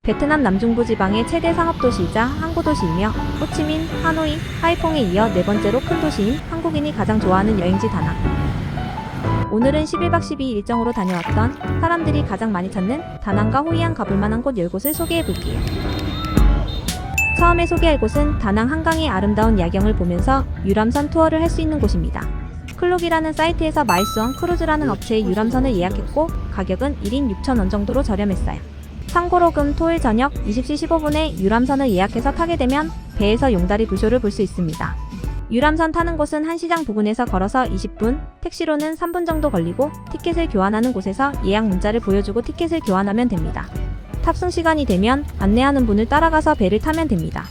베트남 남중부 지방의 최대 상업도시이자 항구도시이며 호치민, 하노이, 하이퐁에 이어 네 번째로 큰 도시인 한국인이 가장 좋아하는 여행지 다낭. 오늘은 11박 12일 일정으로 다녀왔던 사람들이 가장 많이 찾는 다낭과 호이안 가볼만한 곳 10곳을 소개해볼게요. 처음에 소개할 곳은 다낭 한강의 아름다운 야경을 보면서 유람선 투어를 할 수 있는 곳입니다. 클룩이라는 사이트에서 마이스원 크루즈라는 업체의 유람선을 예약했고 가격은 1인 6,000원 정도로 저렴했어요. 참고로 금, 토일 저녁 20시 15분에 유람선을 예약해서 타게 되면 배에서 용다리 불쇼를 볼 수 있습니다. 유람선 타는 곳은 한시장 부근에서 걸어서 20분, 택시로는 3분 정도 걸리고 티켓을 교환하는 곳에서 예약 문자를 보여주고 티켓을 교환하면 됩니다. 탑승 시간이 되면 안내하는 분을 따라가서 배를 타면 됩니다.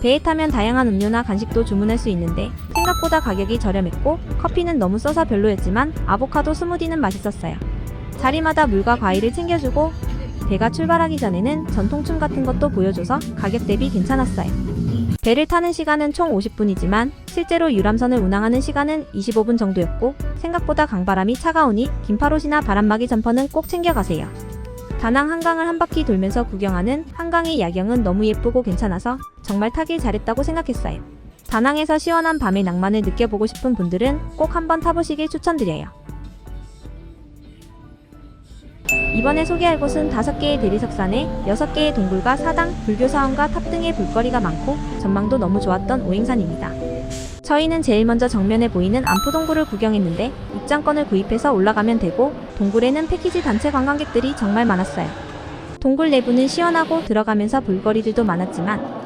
배에 타면 다양한 음료나 간식도 주문할 수 있는데 생각보다 가격이 저렴했고 커피는 너무 써서 별로였지만 아보카도 스무디는 맛있었어요. 자리마다 물과 과일을 챙겨주고 배가 출발하기 전에는 전통춤 같은 것도 보여줘서 가격 대비 괜찮았어요. 배를 타는 시간은 총 50분이지만 실제로 유람선을 운항하는 시간은 25분 정도였고 생각보다 강바람이 차가우니 긴팔옷이나 바람막이 점퍼는 꼭 챙겨가세요. 다낭 한강을 한 바퀴 돌면서 구경하는 한강의 야경은 너무 예쁘고 괜찮아서 정말 타길 잘했다고 생각했어요. 다낭에서 시원한 밤의 낭만을 느껴보고 싶은 분들은 꼭 한번 타보시길 추천드려요. 이번에 소개할 곳은 5개의 대리석산에 6개의 동굴과 사당, 불교사원과 탑 등의 볼거리가 많고 전망도 너무 좋았던 오행산입니다. 저희는 제일 먼저 정면에 보이는 안푸동굴을 구경했는데 입장권을 구입해서 올라가면 되고 동굴에는 패키지 단체 관광객들이 정말 많았어요. 동굴 내부는 시원하고 들어가면서 볼거리들도 많았지만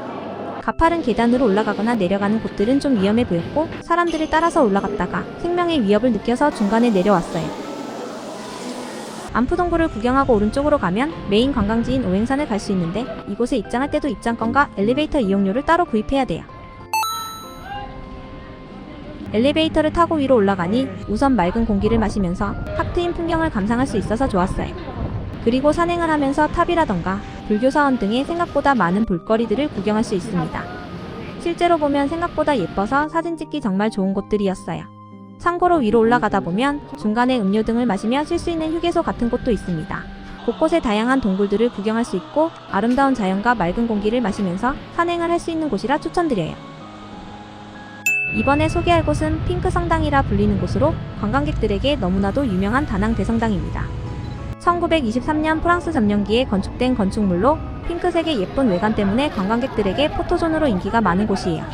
가파른 계단으로 올라가거나 내려가는 곳들은 좀 위험해 보였고 사람들을 따라서 올라갔다가 생명의 위협을 느껴서 중간에 내려왔어요. 안푸동굴을 구경하고 오른쪽으로 가면 메인 관광지인 오행산을 갈 수 있는데 이곳에 입장할 때도 입장권과 엘리베이터 이용료를 따로 구입해야 돼요. 엘리베이터를 타고 위로 올라가니 우선 맑은 공기를 마시면서 탁 트인 풍경을 감상할 수 있어서 좋았어요. 그리고 산행을 하면서 탑이라던가 불교사원 등의 생각보다 많은 볼거리들을 구경할 수 있습니다. 실제로 보면 생각보다 예뻐서 사진 찍기 정말 좋은 곳들이었어요. 참고로 위로 올라가다 보면 중간에 음료 등을 마시며 쉴 수 있는 휴게소 같은 곳도 있습니다. 곳곳에 다양한 동굴들을 구경할 수 있고 아름다운 자연과 맑은 공기를 마시면서 산행을 할 수 있는 곳이라 추천드려요. 이번에 소개할 곳은 핑크 성당이라 불리는 곳으로 관광객들에게 너무나도 유명한 다낭 대성당입니다. 1923년 프랑스 점령기에 건축된 건축물로 핑크색의 예쁜 외관 때문에 관광객들에게 포토존으로 인기가 많은 곳이에요.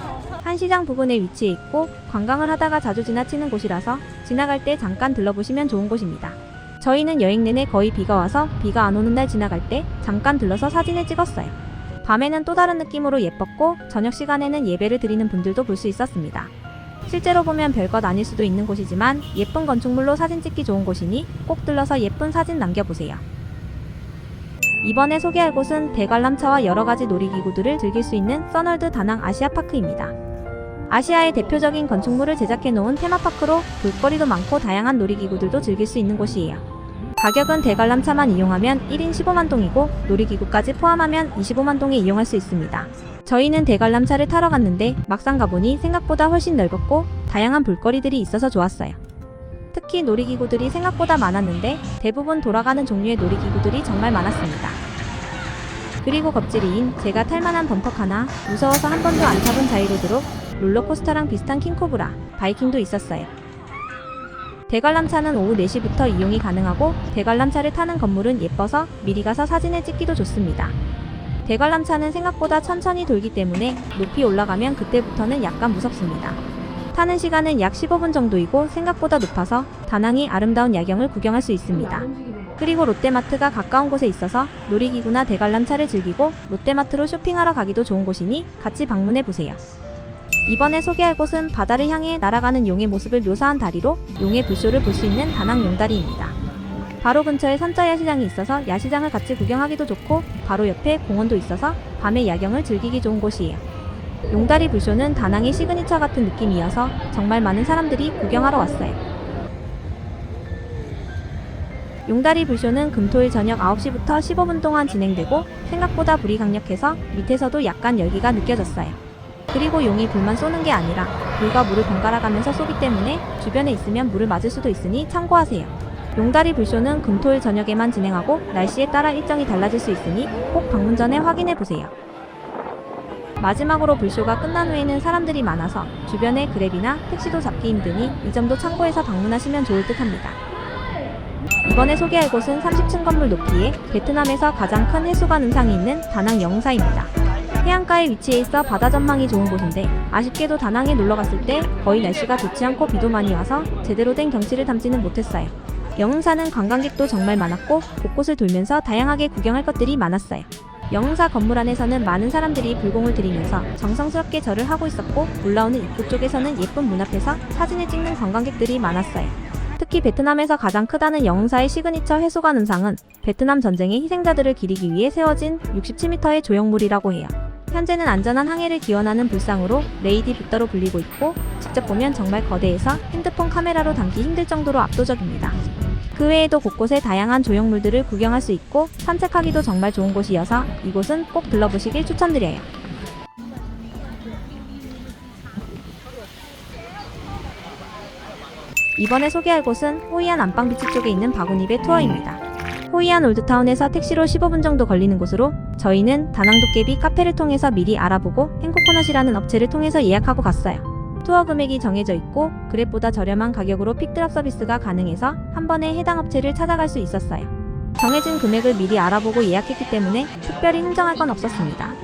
한시장 부근에 위치해 있고 관광을 하다가 자주 지나치는 곳이라서 지나갈 때 잠깐 들러보시면 좋은 곳입니다. 저희는 여행 내내 거의 비가 와서 비가 안 오는 날 지나갈 때 잠깐 들러서 사진을 찍었어요. 밤에는 또 다른 느낌으로 예뻤고 저녁 시간에는 예배를 드리는 분들도 볼 수 있었습니다. 실제로 보면 별것 아닐 수도 있는 곳이지만 예쁜 건축물로 사진 찍기 좋은 곳이니 꼭 들러서 예쁜 사진 남겨보세요. 이번에 소개할 곳은 대관람차와 여러가지 놀이기구들을 즐길 수 있는 써널드 다낭 아시아파크입니다. 아시아의 대표적인 건축물을 제작해 놓은 테마파크로 볼거리도 많고 다양한 놀이기구들도 즐길 수 있는 곳이에요. 가격은 대관람차만 이용하면 1인 15만 동이고 놀이기구까지 포함하면 25만 동에 이용할 수 있습니다. 저희는 대관람차를 타러 갔는데 막상 가보니 생각보다 훨씬 넓었고 다양한 볼거리들이 있어서 좋았어요. 특히 놀이기구들이 생각보다 많았는데 대부분 돌아가는 종류의 놀이기구들이 정말 많았습니다. 그리고 겁쟁이인 제가 탈만한 범퍼카나 무서워서 한 번도 안 타본 자이로드롭, 롤러코스터랑 비슷한 킹코브라, 바이킹도 있었어요. 대관람차는 오후 4시부터 이용이 가능하고 대관람차를 타는 건물은 예뻐서 미리 가서 사진을 찍기도 좋습니다. 대관람차는 생각보다 천천히 돌기 때문에 높이 올라가면 그때부터는 약간 무섭습니다. 타는 시간은 약 15분 정도이고 생각보다 높아서 다낭의 아름다운 야경을 구경할 수 있습니다. 그리고 롯데마트가 가까운 곳에 있어서 놀이기구나 대관람차를 즐기고 롯데마트로 쇼핑하러 가기도 좋은 곳이니 같이 방문해보세요. 이번에 소개할 곳은 바다를 향해 날아가는 용의 모습을 묘사한 다리로 용의 불쇼를 볼 수 있는 다낭 용다리입니다. 바로 근처에 선자 야시장이 있어서 야시장을 같이 구경하기도 좋고 바로 옆에 공원도 있어서 밤의 야경을 즐기기 좋은 곳이에요. 용다리 불쇼는 다낭의 시그니처 같은 느낌이어서 정말 많은 사람들이 구경하러 왔어요. 용다리 불쇼는 금토일 저녁 9시부터 15분 동안 진행되고 생각보다 불이 강력해서 밑에서도 약간 열기가 느껴졌어요. 그리고 용이 불만 쏘는 게 아니라 불과 물을 번갈아 가면서 쏘기 때문에 주변에 있으면 물을 맞을 수도 있으니 참고하세요. 용다리 불쇼는 금, 토, 일 저녁에만 진행하고 날씨에 따라 일정이 달라질 수 있으니 꼭 방문 전에 확인해 보세요. 마지막으로 불쇼가 끝난 후에는 사람들이 많아서 주변에 그랩이나 택시도 잡기 힘드니 이 점도 참고해서 방문하시면 좋을 듯 합니다. 이번에 소개할 곳은 30층 건물 높이에 베트남에서 가장 큰 해수관 음상이 있는 다낭 영흥사입니다. 해안가에 위치해 있어 바다 전망이 좋은 곳인데 아쉽게도 다낭에 놀러갔을 때 거의 날씨가 좋지 않고 비도 많이 와서 제대로 된 경치를 담지는 못했어요. 영흥사는 관광객도 정말 많았고 곳곳을 돌면서 다양하게 구경할 것들이 많았어요. 영흥사 건물 안에서는 많은 사람들이 불공을 들이면서 정성스럽게 절을 하고 있었고 올라오는 입구 쪽에서는 예쁜 문 앞에서 사진을 찍는 관광객들이 많았어요. 특히 베트남에서 가장 크다는 영흥사의 시그니처 해수관 음상은 베트남 전쟁의 희생자들을 기리기 위해 세워진 67m의 조형물이라고 해요. 현재는 안전한 항해를 기원하는 불상으로 레이디 붓다로 불리고 있고 직접 보면 정말 거대해서 핸드폰 카메라로 담기 힘들 정도로 압도적입니다. 그 외에도 곳곳에 다양한 조형물들을 구경할 수 있고 산책하기도 정말 좋은 곳이어서 이곳은 꼭 들러보시길 추천드려요. 이번에 소개할 곳은 호이안 안방비치 쪽에 있는 바구니베 투어입니다. 호이안 올드타운에서 택시로 15분 정도 걸리는 곳으로 저희는 다낭 도깨비 카페를 통해서 미리 알아보고 행코코넛이라는 업체를 통해서 예약하고 갔어요. 투어 금액이 정해져 있고 그랩보다 저렴한 가격으로 픽드랍 서비스가 가능해서 한 번에 해당 업체를 찾아갈 수 있었어요. 정해진 금액을 미리 알아보고 예약했기 때문에 특별히 흥정할 건 없었습니다.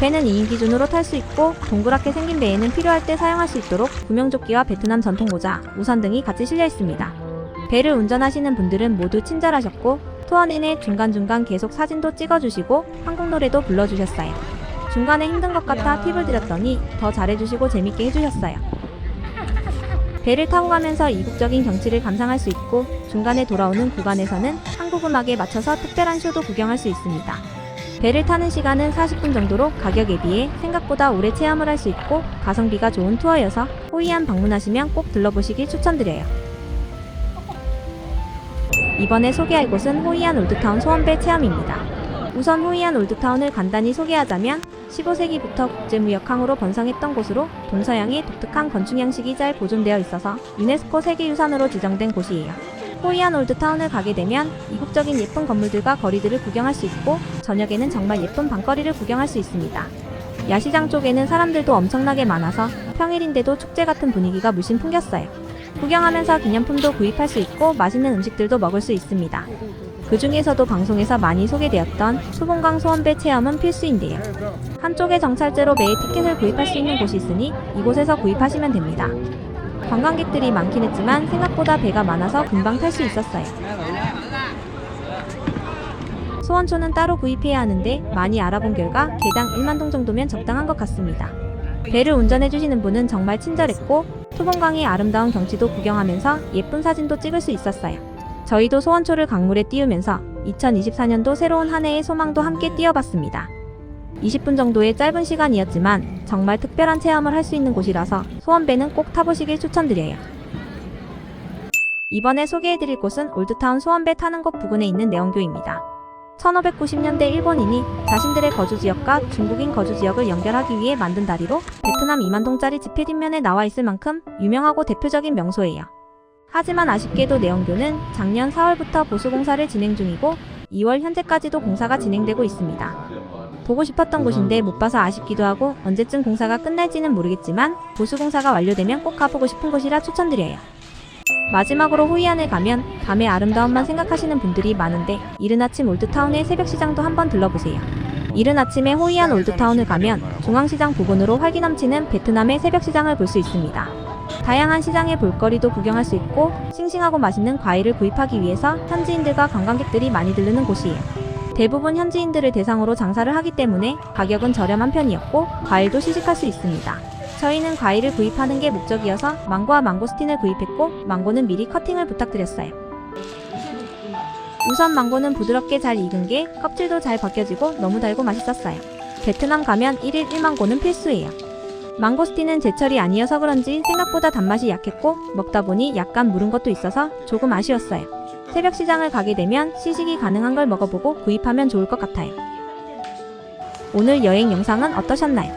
배는 2인 기준으로 탈 수 있고 동그랗게 생긴 배에는 필요할 때 사용할 수 있도록 구명조끼와 베트남 전통 모자, 우산 등이 같이 실려 있습니다. 배를 운전하시는 분들은 모두 친절하셨고 투어 내내 중간중간 계속 사진도 찍어주시고 한국 노래도 불러주셨어요. 중간에 힘든 것 같아 팁을 드렸더니 더 잘해주시고 재밌게 해주셨어요. 배를 타고 가면서 이국적인 경치를 감상할 수 있고 중간에 돌아오는 구간에서는 한국 음악에 맞춰서 특별한 쇼도 구경할 수 있습니다. 배를 타는 시간은 40분 정도로 가격에 비해 생각보다 오래 체험을 할 수 있고 가성비가 좋은 투어여서 호이안 방문하시면 꼭 들러보시길 추천드려요. 이번에 소개할 곳은 호이안 올드타운 소원배 체험입니다. 우선 호이안 올드타운을 간단히 소개하자면 15세기부터 국제무역항으로 번성했던 곳으로 동서양의 독특한 건축 양식이 잘 보존되어 있어서 유네스코 세계유산으로 지정된 곳이에요. 호이안 올드타운을 가게 되면 이국적인 예쁜 건물들과 거리들을 구경할 수 있고 저녁에는 정말 예쁜 밤거리를 구경할 수 있습니다. 야시장 쪽에는 사람들도 엄청나게 많아서 평일인데도 축제 같은 분위기가 물씬 풍겼어요. 구경하면서 기념품도 구입할 수 있고 맛있는 음식들도 먹을 수 있습니다. 그 중에서도 방송에서 많이 소개되었던 수봉강 소원배 체험은 필수인데요. 한쪽에 정찰제로 매일 티켓을 구입할 수 있는 곳이 있으니 이곳에서 구입하시면 됩니다. 관광객들이 많긴 했지만 생각보다 배가 많아서 금방 탈 수 있었어요. 소원초는 따로 구입해야 하는데 많이 알아본 결과 개당 1만 동 정도면 적당한 것 같습니다. 배를 운전해주시는 분은 정말 친절했고 투봉강의 아름다운 경치도 구경하면서 예쁜 사진도 찍을 수 있었어요. 저희도 소원초를 강물에 띄우면서 2024년도 새로운 한 해의 소망도 함께 띄워봤습니다. 20분 정도의 짧은 시간이었지만 정말 특별한 체험을 할 수 있는 곳이라서 소원배는 꼭 타보시길 추천드려요. 이번에 소개해드릴 곳은 올드타운 소원배 타는 곳 부근에 있는 내원교입니다. 1590년대 일본인이 자신들의 거주지역과 중국인 거주지역을 연결하기 위해 만든 다리로 베트남 2만 동짜리 지폐 뒷면에 나와 있을 만큼 유명하고 대표적인 명소예요. 하지만 아쉽게도 내원교는 작년 4월부터 보수공사를 진행 중이고 2월 현재까지도 공사가 진행되고 있습니다. 보고 싶었던 곳인데 못 봐서 아쉽기도 하고 언제쯤 공사가 끝날지는 모르겠지만 보수공사가 완료되면 꼭 가보고 싶은 곳이라 추천드려요. 마지막으로 호이안을 가면 밤의 아름다움만 생각하시는 분들이 많은데 이른 아침 올드타운의 새벽시장도 한번 들러보세요. 이른 아침에 호이안 올드타운을 가면 중앙시장 부근으로 활기 넘치는 베트남의 새벽시장을 볼 수 있습니다. 다양한 시장의 볼거리도 구경할 수 있고 싱싱하고 맛있는 과일을 구입하기 위해서 현지인들과 관광객들이 많이 들르는 곳이에요. 대부분 현지인들을 대상으로 장사를 하기 때문에 가격은 저렴한 편이었고 과일도 시식할 수 있습니다. 저희는 과일을 구입하는 게 목적이어서 망고와 망고스틴을 구입했고 망고는 미리 커팅을 부탁드렸어요. 우선 망고는 부드럽게 잘 익은 게 껍질도 잘 벗겨지고 너무 달고 맛있었어요. 베트남 가면 1일 1망고는 필수예요. 망고스틴은 제철이 아니어서 그런지 생각보다 단맛이 약했고 먹다 보니 약간 무른 것도 있어서 조금 아쉬웠어요. 새벽시장을 가게 되면 시식이 가능한 걸 먹어보고 구입하면 좋을 것 같아요. 오늘 여행 영상은 어떠셨나요?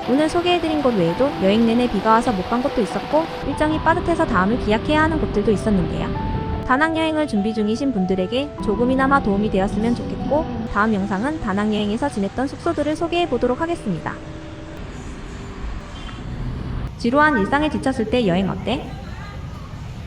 오늘 소개해드린 곳 외에도 여행 내내 비가 와서 못 간 곳도 있었고 일정이 빠듯해서 다음을 기약해야 하는 곳들도 있었는데요. 다낭 여행을 준비 중이신 분들에게 조금이나마 도움이 되었으면 좋겠고, 다음 영상은 다낭 여행에서 지냈던 숙소들을 소개해 보도록 하겠습니다. 지루한 일상에 지쳤을 때 여행 어때?